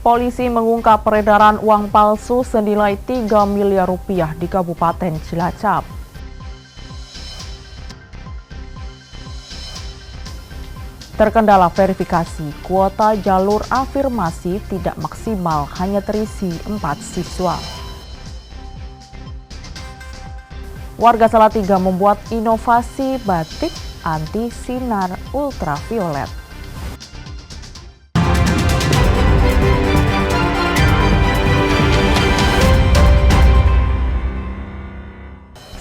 Polisi mengungkap peredaran uang palsu senilai 3 miliar rupiah di Kabupaten Cilacap. Terkendala verifikasi, kuota jalur afirmasi tidak maksimal, hanya terisi 4 siswa. Warga Salatiga membuat inovasi batik anti sinar ultraviolet.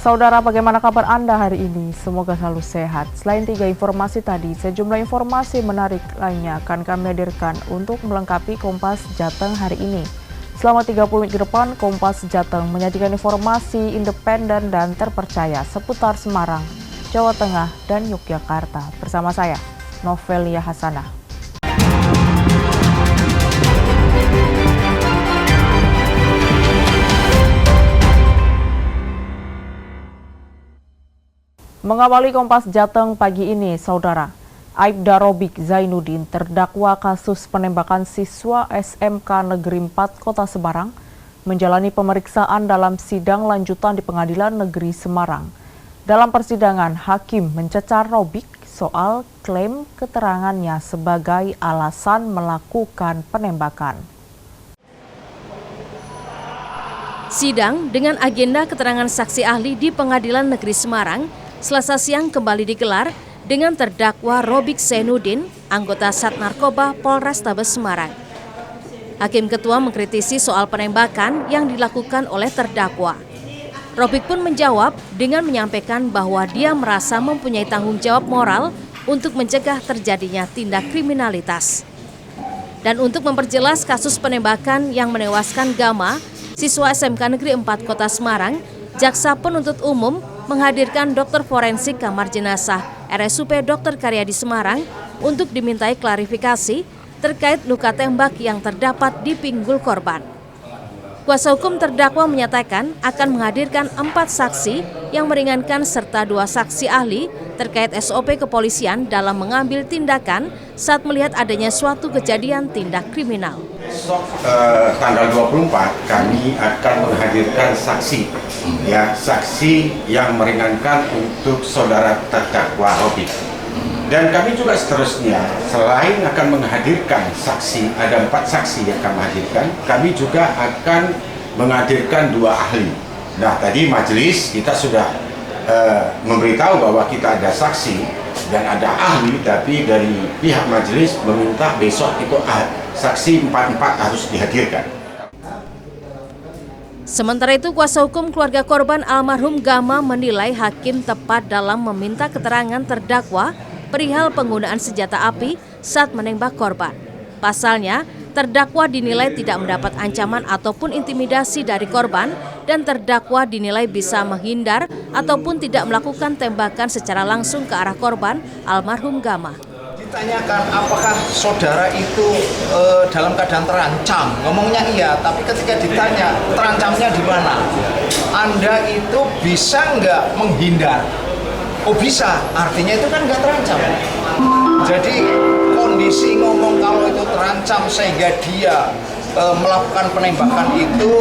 Saudara, bagaimana kabar Anda hari ini? Semoga selalu sehat. Selain 3 informasi tadi, sejumlah informasi menarik lainnya akan kami hadirkan untuk melengkapi Kompas Jateng hari ini. Selama 30 menit ke depan, Kompas Jateng menyajikan informasi independen dan terpercaya seputar Semarang, Jawa Tengah, dan Yogyakarta. Bersama saya, Novelia Hasanah. Mengawali Kompas Jateng pagi ini, Saudara, Aibda Robik Zainuddin terdakwa kasus penembakan siswa SMK Negeri 4 Kota Semarang menjalani pemeriksaan dalam sidang lanjutan di Pengadilan Negeri Semarang. Dalam persidangan, hakim mencecar Robik soal klaim keterangannya sebagai alasan melakukan penembakan. Sidang dengan agenda keterangan saksi ahli di Pengadilan Negeri Semarang Selasa siang kembali digelar dengan terdakwa Robik Zainuddin, anggota Sat Narkoba Polrestabes Semarang. Hakim Ketua mengkritisi soal penembakan yang dilakukan oleh terdakwa. Robik pun menjawab dengan menyampaikan bahwa dia merasa mempunyai tanggung jawab moral untuk mencegah terjadinya tindak kriminalitas. Dan untuk memperjelas kasus penembakan yang menewaskan Gama, siswa SMK Negeri 4 Kota Semarang, Jaksa Penuntut Umum menghadirkan dokter forensik kamar jenazah RSUP Dr. Karyadi Semarang untuk dimintai klarifikasi terkait luka tembak yang terdapat di pinggul korban. Kuasa hukum terdakwa menyatakan akan menghadirkan 4 saksi yang meringankan serta 2 saksi ahli terkait SOP kepolisian dalam mengambil tindakan saat melihat adanya suatu kejadian tindak kriminal. Tanggal 24 kami akan menghadirkan saksi yang meringankan untuk saudara terdakwa Robik. Dan kami juga seterusnya, selain akan menghadirkan saksi, ada 4 saksi yang kami hadirkan, kami juga akan menghadirkan 2 ahli. Nah, tadi majelis kita sudah memberitahu bahwa kita ada saksi dan ada ahli, tapi dari pihak majelis meminta besok itu saksi 4 harus dihadirkan. Sementara itu, kuasa hukum keluarga korban almarhum Gama menilai hakim tepat dalam meminta keterangan terdakwa perihal penggunaan senjata api saat menembak korban. Pasalnya, terdakwa dinilai tidak mendapat ancaman ataupun intimidasi dari korban dan terdakwa dinilai bisa menghindar ataupun tidak melakukan tembakan secara langsung ke arah korban almarhum Gama. Ditanyakan apakah saudara itu dalam keadaan terancam, ngomongnya iya, tapi ketika ditanya terancamnya di mana, Anda itu bisa nggak menghindar? Oh bisa, artinya itu kan nggak terancam. Jadi kondisi ngomong kalau itu terancam sehingga dia melakukan penembakan itu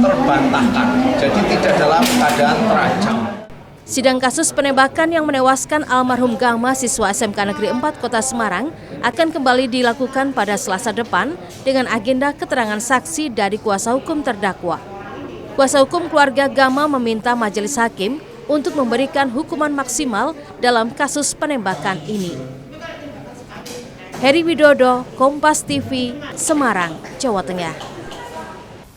terbantahkan. Jadi tidak dalam keadaan terancam. Sidang kasus penembakan yang menewaskan almarhum Gama siswa SMK Negeri 4 Kota Semarang akan kembali dilakukan pada Selasa depan dengan agenda keterangan saksi dari kuasa hukum terdakwa. Kuasa hukum keluarga Gama meminta majelis hakim untuk memberikan hukuman maksimal dalam kasus penembakan ini. Heri Widodo, Kompas TV, Semarang, Jawa Tengah.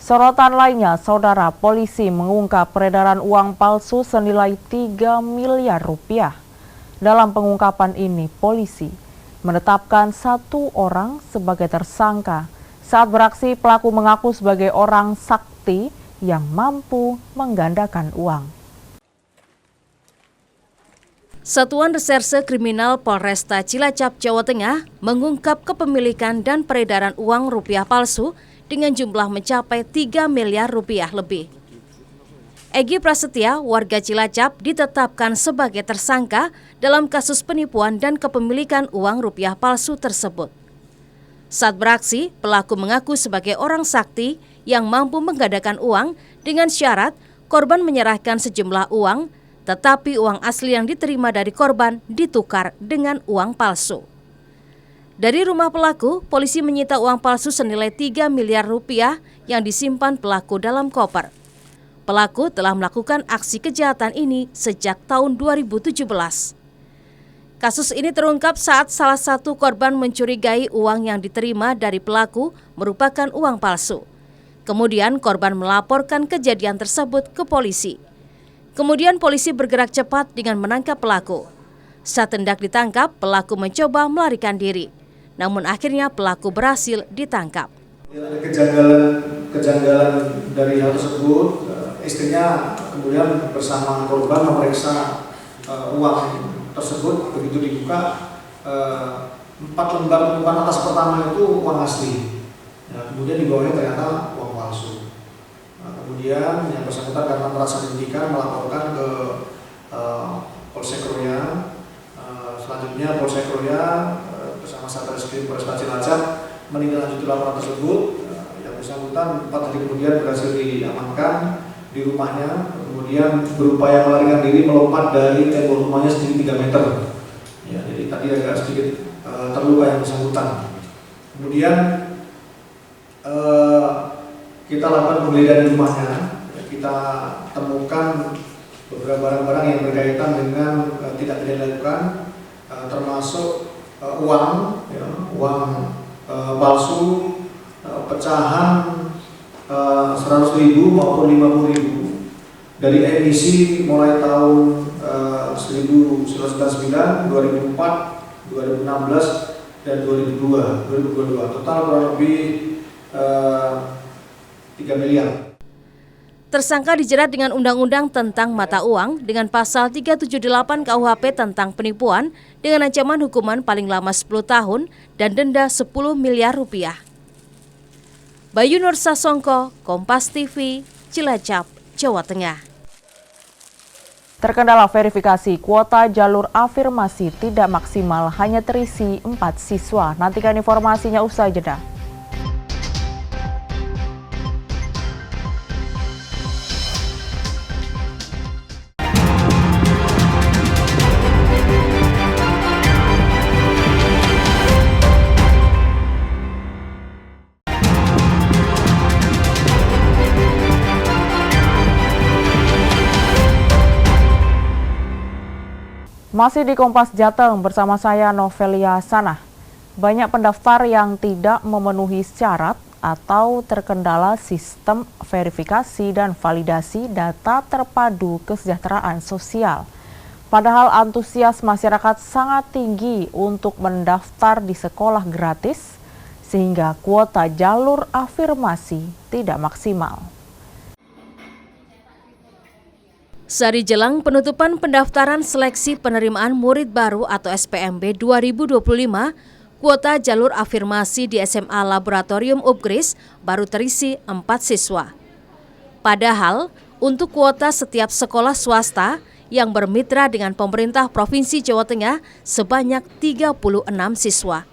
Sorotan lainnya, Saudara, polisi mengungkap peredaran uang palsu senilai 3 miliar rupiah. Dalam pengungkapan ini, polisi menetapkan 1 orang sebagai tersangka. Saat beraksi, pelaku mengaku sebagai orang sakti yang mampu menggandakan uang. Satuan Reserse Kriminal Polresta Cilacap, Jawa Tengah mengungkap kepemilikan dan peredaran uang rupiah palsu dengan jumlah mencapai 3 miliar rupiah lebih. Egy Prasetya, warga Cilacap, ditetapkan sebagai tersangka dalam kasus penipuan dan kepemilikan uang rupiah palsu tersebut. Saat beraksi, pelaku mengaku sebagai orang sakti yang mampu menggandakan uang dengan syarat korban menyerahkan sejumlah uang, tetapi uang asli yang diterima dari korban ditukar dengan uang palsu. Dari rumah pelaku, polisi menyita uang palsu senilai 3 miliar rupiah yang disimpan pelaku dalam koper. Pelaku telah melakukan aksi kejahatan ini sejak tahun 2017. Kasus ini terungkap saat salah satu korban mencurigai uang yang diterima dari pelaku merupakan uang palsu. Kemudian korban melaporkan kejadian tersebut ke polisi. Kemudian polisi bergerak cepat dengan menangkap pelaku. Saat hendak ditangkap, pelaku mencoba melarikan diri. Namun akhirnya pelaku berhasil ditangkap. Ada kejanggalan dari hal tersebut. Istrinya kemudian bersama korban memeriksa uang tersebut. Begitu dibuka, 4 lembar tumpukan atas pertama itu uang asli. Kemudian di bawahnya ternyata uang palsu. Kemudian yang bersangkutan karena merasa dirugikan melaporkan ke Polsek Kroya. Selanjutnya Polsek Kroya bersama Satreskrim Polresta Cilacap menindaklanjuti laporan tersebut. Yang bersangkutan 4 hari kemudian berhasil diamankan di rumahnya, kemudian berupaya melarikan diri melompat dari tembok rumahnya setinggi 3 meter. Ya, jadi tadi agak sedikit terluka yang bersangkutan. Kemudian kita lakukan penggeledahan di rumahnya. Kita temukan beberapa barang-barang yang berkaitan dengan tindak pidana dilakukan, termasuk uang palsu, pecahan 100.000 maupun 50.000 dari emisi mulai tahun 1999, 2004, 2016 dan 2022. Total kurang lebih 3 miliar. Tersangka dijerat dengan Undang-Undang tentang Mata Uang dengan pasal 378 KUHP tentang penipuan dengan ancaman hukuman paling lama 10 tahun dan denda 10 miliar rupiah. Bayu Nur Sasongko, Kompas TV, Cilacap, Jawa Tengah. Terkendala verifikasi, kuota jalur afirmasi tidak maksimal, hanya terisi 4 siswa. Nantikan informasinya usai jeda. Masih di Kompas Jateng bersama saya Novelia Sanah. Banyak pendaftar yang tidak memenuhi syarat atau terkendala sistem verifikasi dan validasi data terpadu kesejahteraan sosial. Padahal antusias masyarakat sangat tinggi untuk mendaftar di sekolah gratis, sehingga kuota jalur afirmasi tidak maksimal. Sehari jelang penutupan pendaftaran seleksi penerimaan murid baru atau SPMB 2025, kuota jalur afirmasi di SMA Laboratorium Upgris baru terisi 4 siswa. Padahal, untuk kuota setiap sekolah swasta yang bermitra dengan pemerintah Provinsi Jawa Tengah sebanyak 36 siswa.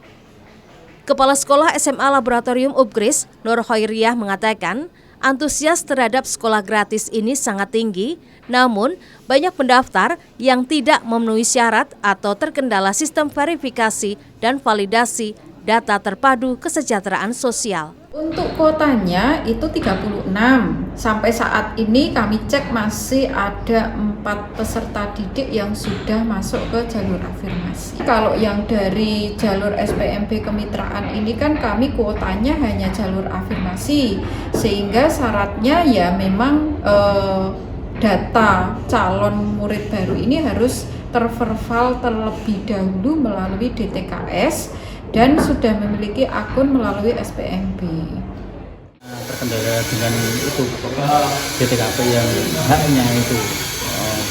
Kepala Sekolah SMA Laboratorium Upgris, Nur Hoiriah mengatakan, antusias terhadap sekolah gratis ini sangat tinggi, namun banyak pendaftar yang tidak memenuhi syarat atau terkendala sistem verifikasi dan validasi data terpadu kesejahteraan sosial. Untuk kuotanya itu 36. Sampai saat ini kami cek masih ada 4 peserta didik yang sudah masuk ke jalur afirmasi. Kalau yang dari jalur SPMB kemitraan ini kan kami kuotanya hanya jalur afirmasi, sehingga syaratnya ya memang data calon murid baru ini harus terverval terlebih dahulu melalui DTKS dan sudah memiliki akun melalui SPMB. Terkendala dengan itu DTKP yang haknya itu,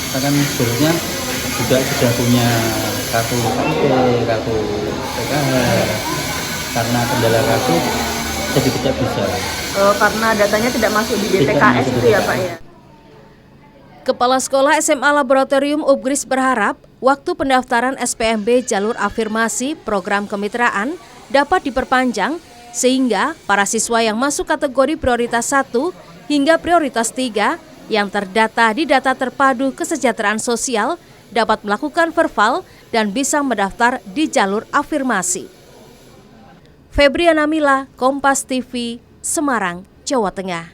kita kan sebenarnya juga sudah punya kartu KIP, kartu PKH, karena kendala kartu jadi tidak bisa. Karena datanya tidak masuk di DTKS itu ya Pak ya? Kepala Sekolah SMA Laboratorium Upgris berharap waktu pendaftaran SPMB jalur afirmasi program kemitraan dapat diperpanjang sehingga para siswa yang masuk kategori prioritas 1 hingga prioritas 3 yang terdata di data terpadu kesejahteraan sosial dapat melakukan verval dan bisa mendaftar di jalur afirmasi. Febriana Mila, Kompas TV, Semarang, Jawa Tengah.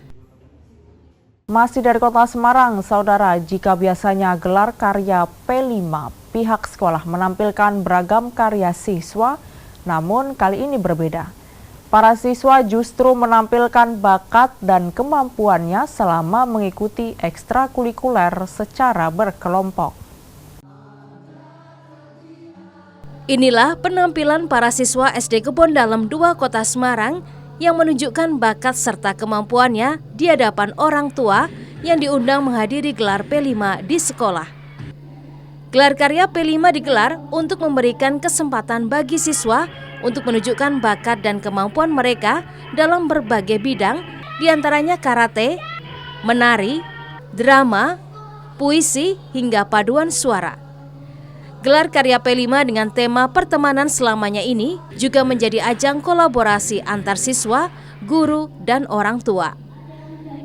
Masih dari kota Semarang, saudara, jika biasanya gelar karya P5, pihak sekolah menampilkan beragam karya siswa, namun kali ini berbeda. Para siswa justru menampilkan bakat dan kemampuannya selama mengikuti ekstrakurikuler secara berkelompok. Inilah penampilan para siswa SD Kebon Dalem 2 Kota Semarang yang menunjukkan bakat serta kemampuannya di hadapan orang tua yang diundang menghadiri gelar P5 di sekolah. Gelar karya P5 digelar untuk memberikan kesempatan bagi siswa untuk menunjukkan bakat dan kemampuan mereka dalam berbagai bidang, diantaranya karate, menari, drama, puisi, hingga paduan suara. Gelar karya P5 dengan tema pertemanan selamanya ini juga menjadi ajang kolaborasi antar siswa, guru, dan orang tua.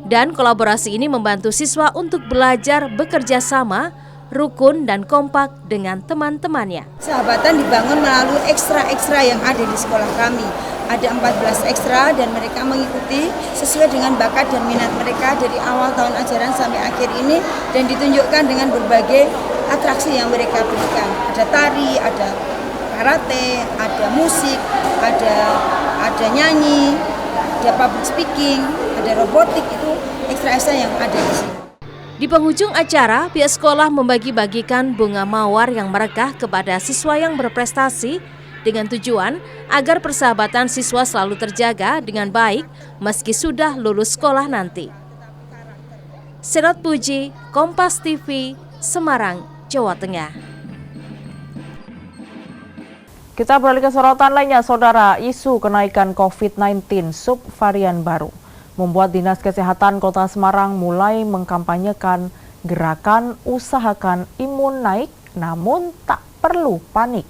Dan kolaborasi ini membantu siswa untuk belajar bekerja sama, rukun, dan kompak dengan teman-temannya. Sahabatan dibangun melalui ekstra-ekstra yang ada di sekolah kami. Ada 14 ekstra dan mereka mengikuti sesuai dengan bakat dan minat mereka dari awal tahun ajaran sampai akhir ini dan ditunjukkan dengan berbagai atraksi yang mereka berikan. Ada tari, ada karate, ada musik, ada nyanyi, ada public speaking, ada robotik, itu ekstra-ekstra yang ada di sini. Di penghujung acara, pihak sekolah membagi-bagikan bunga mawar yang merekah kepada siswa yang berprestasi dengan tujuan agar persahabatan siswa selalu terjaga dengan baik meski sudah lulus sekolah nanti. Serot Puji, Kompas TV, Semarang, Jawa Tengah. Kita beralih ke sorotan lainnya, saudara. Isu kenaikan COVID-19 subvarian baru membuat Dinas Kesehatan Kota Semarang mulai mengkampanyekan gerakan usahakan imun naik namun tak perlu panik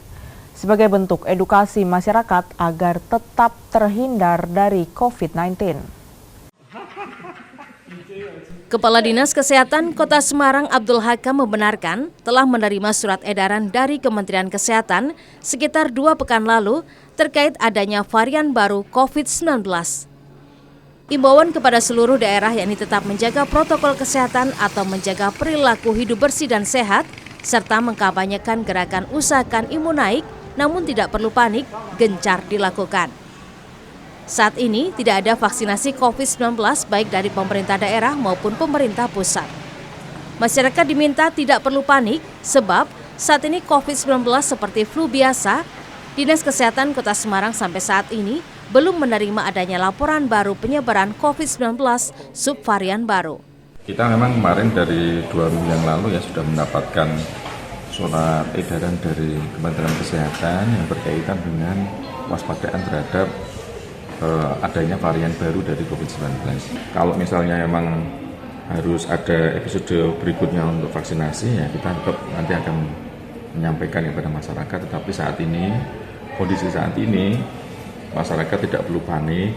sebagai bentuk edukasi masyarakat agar tetap terhindar dari COVID-19. Kepala Dinas Kesehatan Kota Semarang Abdul Hakam membenarkan telah menerima surat edaran dari Kementerian Kesehatan sekitar 2 pekan lalu terkait adanya varian baru COVID-19. Imbauan kepada seluruh daerah yakni tetap menjaga protokol kesehatan atau menjaga perilaku hidup bersih dan sehat, serta mengkampanyekan gerakan usahakan imun naik namun tidak perlu panik gencar dilakukan. Saat ini tidak ada vaksinasi COVID-19 baik dari pemerintah daerah maupun pemerintah pusat. Masyarakat diminta tidak perlu panik sebab saat ini COVID-19 seperti flu biasa. Dinas Kesehatan Kota Semarang sampai saat ini belum menerima adanya laporan baru penyebaran COVID-19 subvarian baru. Kita memang kemarin dari 2 minggu yang lalu ya sudah mendapatkan surat edaran dari Kementerian Kesehatan yang berkaitan dengan waspadaan terhadap adanya varian baru dari COVID-19. Kalau misalnya memang harus ada episode berikutnya untuk vaksinasi, ya kita tetap nanti akan menyampaikan kepada masyarakat. Tetapi saat ini, kondisi saat ini, masyarakat tidak perlu panik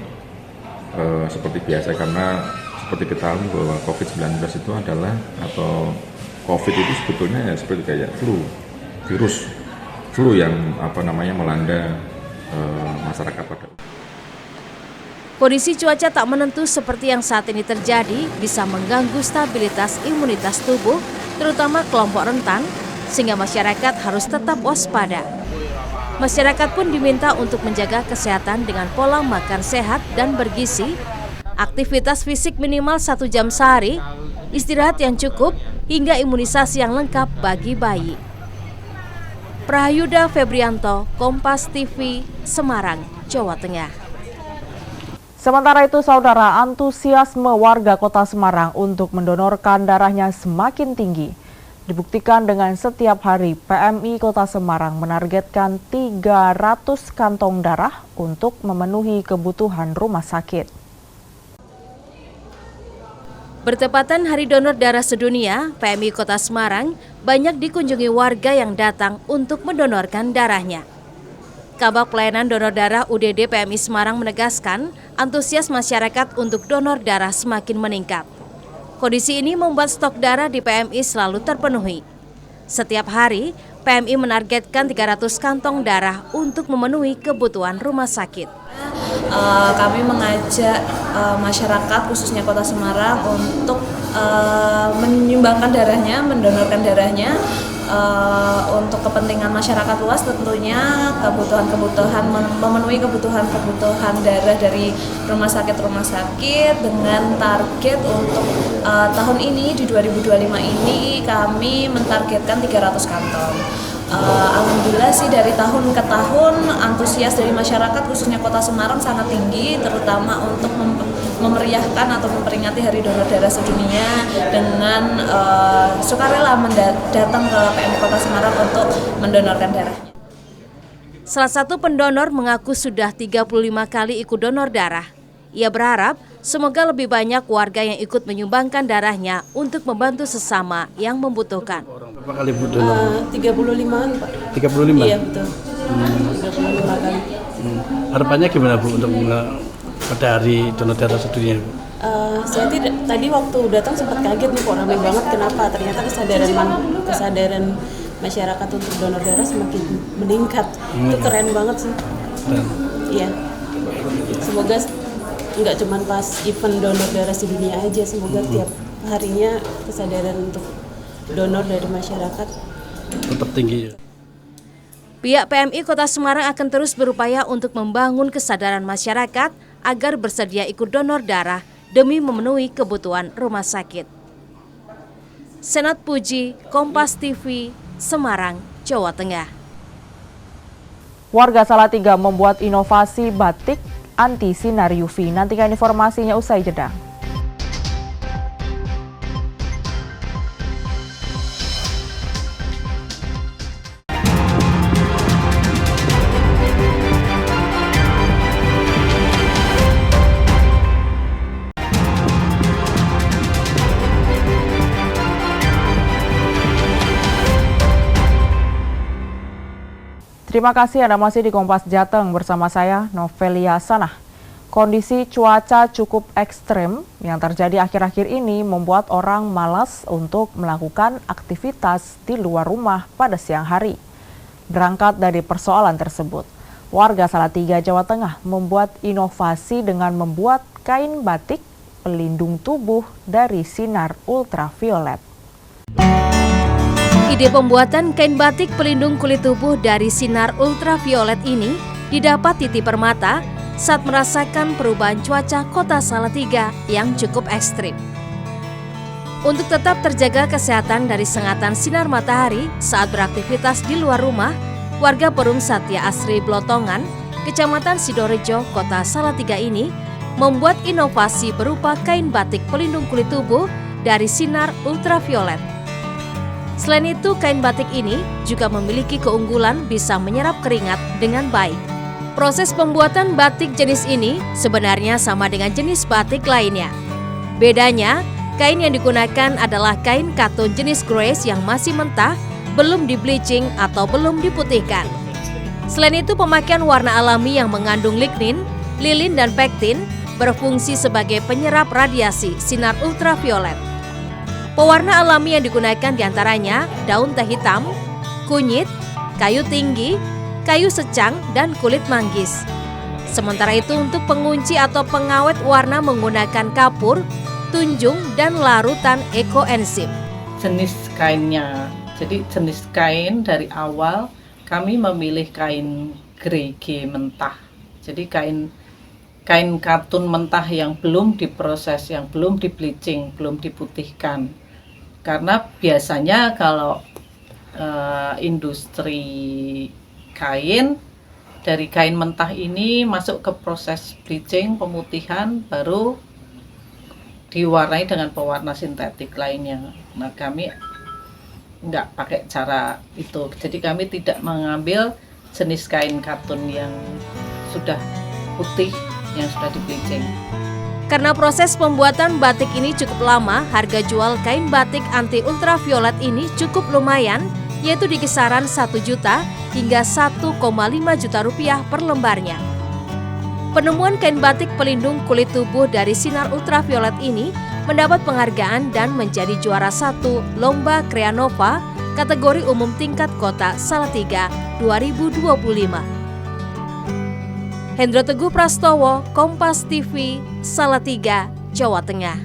seperti biasa, karena seperti kita tahu bahwa COVID-19 itu adalah, atau COVID itu sebetulnya ya seperti kayak virus flu yang melanda masyarakat pada. Kondisi cuaca tak menentu seperti yang saat ini terjadi bisa mengganggu stabilitas imunitas tubuh, terutama kelompok rentan, sehingga masyarakat harus tetap waspada. Masyarakat pun diminta untuk menjaga kesehatan dengan pola makan sehat dan bergizi, aktivitas fisik minimal 1 jam sehari, istirahat yang cukup, hingga imunisasi yang lengkap bagi bayi. Prayuda Febrianto, Kompas TV, Semarang, Jawa Tengah. Sementara itu, saudara, antusiasme warga Kota Semarang untuk mendonorkan darahnya semakin tinggi. Dibuktikan dengan setiap hari PMI Kota Semarang menargetkan 300 kantong darah untuk memenuhi kebutuhan rumah sakit. Bertepatan Hari Donor Darah Sedunia, PMI Kota Semarang banyak dikunjungi warga yang datang untuk mendonorkan darahnya. Kabak Pelayanan Donor Darah UDD PMI Semarang menegaskan antusias masyarakat untuk donor darah semakin meningkat. Kondisi ini membuat stok darah di PMI selalu terpenuhi. Setiap hari, PMI menargetkan 300 kantong darah untuk memenuhi kebutuhan rumah sakit. Kami mengajak masyarakat khususnya Kota Semarang untuk menyumbangkan darahnya, mendonorkan darahnya untuk kepentingan masyarakat luas, tentunya memenuhi kebutuhan darah dari rumah sakit dengan target untuk tahun ini di 2025 ini kami mentargetkan 300 kantong. Alhamdulillah sih dari tahun ke tahun antusias dari masyarakat khususnya Kota Semarang sangat tinggi, terutama untuk memeriahkan atau memperingati Hari Donor Darah Sedunia dengan sukarela datang ke PMI Kota Semarang untuk mendonorkan darahnya. Salah satu pendonor mengaku sudah 35 kali ikut donor darah. Ia berharap semoga lebih banyak warga yang ikut menyumbangkan darahnya untuk membantu sesama yang membutuhkan. Berapa kali Bu donor? 35-an Pak. 35? Iya betul. 35 kali. Harapannya gimana Bu untuk pada Hari Donor Darah Sedunia? Saya tadi waktu datang sempat kaget nih kok ramai banget, kenapa? Ternyata kesadaran masyarakat untuk donor darah semakin meningkat. Itu keren banget sih. Iya. Semoga nggak cuma pas event donor darah sedunia aja, semoga tiap harinya kesadaran untuk donor dari masyarakat tetap tinggi. Pihak PMI Kota Semarang akan terus berupaya untuk membangun kesadaran masyarakat agar bersedia ikut donor darah demi memenuhi kebutuhan rumah sakit. Senat Puji, Kompas TV, Semarang, Jawa Tengah. Warga Salatiga membuat inovasi batik anti sinar UV. Nantikan informasinya usai jeda. Terima kasih Anda masih di Kompas Jateng bersama saya Novelia Sanah. Kondisi cuaca cukup ekstrem yang terjadi akhir-akhir ini membuat orang malas untuk melakukan aktivitas di luar rumah pada siang hari. Berangkat dari persoalan tersebut, warga Salatiga, Jawa Tengah membuat inovasi dengan membuat kain batik pelindung tubuh dari sinar ultraviolet. Ide pembuatan kain batik pelindung kulit tubuh dari sinar ultraviolet ini didapat Titi Permata saat merasakan perubahan cuaca Kota Salatiga yang cukup ekstrim. Untuk tetap terjaga kesehatan dari sengatan sinar matahari saat beraktivitas di luar rumah, warga Perung Satya Asri Blotongan, Kecamatan Sidorejo, Kota Salatiga ini membuat inovasi berupa kain batik pelindung kulit tubuh dari sinar ultraviolet. Selain itu, kain batik ini juga memiliki keunggulan bisa menyerap keringat dengan baik. Proses pembuatan batik jenis ini sebenarnya sama dengan jenis batik lainnya. Bedanya, kain yang digunakan adalah kain katun jenis grace yang masih mentah, belum di-bleaching atau belum diputihkan. Selain itu, pemakaian warna alami yang mengandung lignin, lilin, dan pektin berfungsi sebagai penyerap radiasi sinar ultraviolet. Pewarna alami yang digunakan diantaranya daun teh hitam, kunyit, kayu tinggi, kayu secang, dan kulit manggis. Sementara itu untuk pengunci atau pengawet warna menggunakan kapur, tunjung, dan larutan ekoenzim. Jenis kainnya, jadi jenis kain dari awal kami memilih kain grege mentah. Jadi kain katun mentah yang belum diproses, yang belum di-bleaching, belum diputihkan. Karena biasanya kalau industri kain, dari kain mentah ini masuk ke proses bleaching, pemutihan, baru diwarnai dengan pewarna sintetik lainnya. Nah, kami nggak pakai cara itu. Jadi kami tidak mengambil jenis kain katun yang sudah putih, yang sudah di-bleaching. Karena proses pembuatan batik ini cukup lama, harga jual kain batik anti ultraviolet ini cukup lumayan, yaitu di kisaran 1 juta hingga 1,5 juta rupiah per lembarnya. Penemuan kain batik pelindung kulit tubuh dari sinar ultraviolet ini mendapat penghargaan dan menjadi juara 1 Lomba Kreanova kategori umum tingkat kota Salatiga 2025. Hendro Teguh Prastowo, Kompas TV, Salatiga, Jawa Tengah.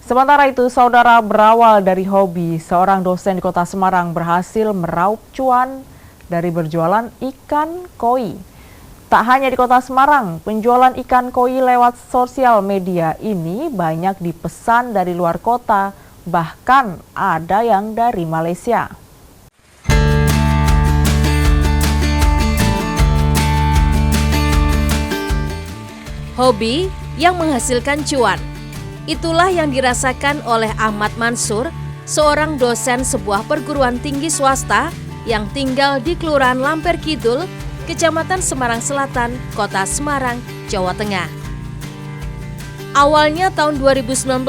Sementara itu, saudara, berawal dari hobi, seorang dosen di Kota Semarang berhasil meraup cuan dari berjualan ikan koi. Tak hanya di Kota Semarang, penjualan ikan koi lewat sosial media ini banyak dipesan dari luar kota, bahkan ada yang dari Malaysia. Hobi yang menghasilkan cuan. Itulah yang dirasakan oleh Ahmad Mansur, seorang dosen sebuah perguruan tinggi swasta yang tinggal di Kelurahan Lamper Kidul, Kecamatan Semarang Selatan, Kota Semarang, Jawa Tengah. Awalnya tahun 2019,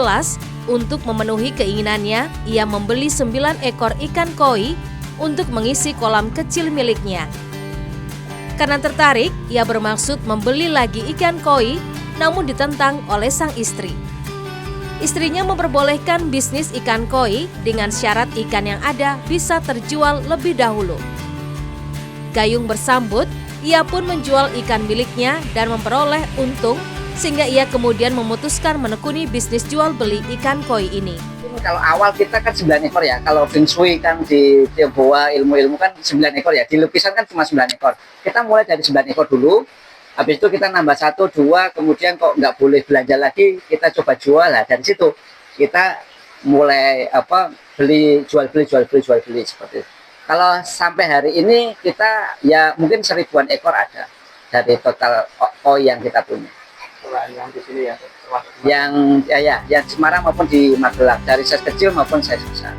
untuk memenuhi keinginannya, ia membeli 9 ekor ikan koi untuk mengisi kolam kecil miliknya. Karena tertarik, ia bermaksud membeli lagi ikan koi, namun ditentang oleh sang istri. Istrinya memperbolehkan bisnis ikan koi dengan syarat ikan yang ada bisa terjual lebih dahulu. Gayung bersambut, ia pun menjual ikan miliknya dan memperoleh untung sehingga ia kemudian memutuskan menekuni bisnis jual beli ikan koi ini. Kalau awal kita kan 9 ekor ya, kalau Feng Shui kan di Tionghoa ilmu-ilmu kan 9 ekor ya, di lukisan kan cuma 9 ekor. Kita mulai dari 9 ekor dulu. Habis itu kita nambah 1, 2, kemudian kok nggak boleh belanja lagi, kita coba jual lah. Dari situ kita mulai beli jual beli seperti itu. Kalau sampai hari ini kita ya mungkin 1000-an ekor ada dari total koi yang kita punya. Yang di sini ya, yang Semarang maupun di Magelang, dari size kecil maupun size besar.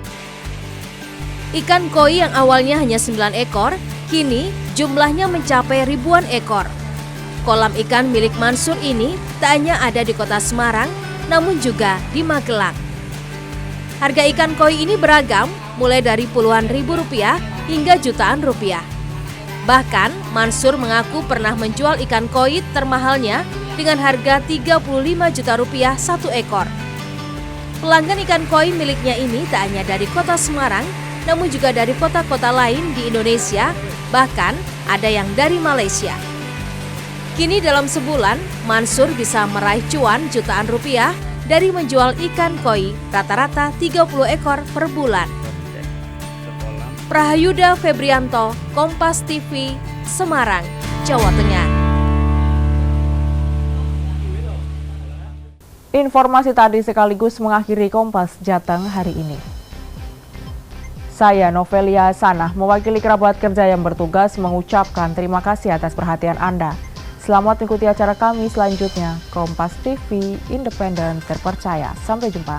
Ikan koi yang awalnya hanya 9 ekor, kini jumlahnya mencapai ribuan ekor. Kolam ikan milik Mansur ini tak hanya ada di Kota Semarang, namun juga di Magelang. Harga ikan koi ini beragam, mulai dari puluhan ribu rupiah hingga jutaan rupiah. Bahkan, Mansur mengaku pernah menjual ikan koi termahalnya dengan harga 35 juta rupiah 1 ekor. Pelanggan ikan koi miliknya ini tak hanya dari Kota Semarang, namun juga dari kota-kota lain di Indonesia, bahkan ada yang dari Malaysia. Kini dalam sebulan, Mansur bisa meraih cuan jutaan rupiah dari menjual ikan koi rata-rata 30 ekor per bulan. Prahayuda Febrianto, Kompas TV, Semarang, Jawa Tengah. Informasi tadi sekaligus mengakhiri Kompas Jateng hari ini. Saya Novelia Sanah, mewakili kerabat kerja yang bertugas mengucapkan terima kasih atas perhatian Anda. Selamat mengikuti acara kami selanjutnya. Kompas TV, independen, terpercaya. Sampai jumpa.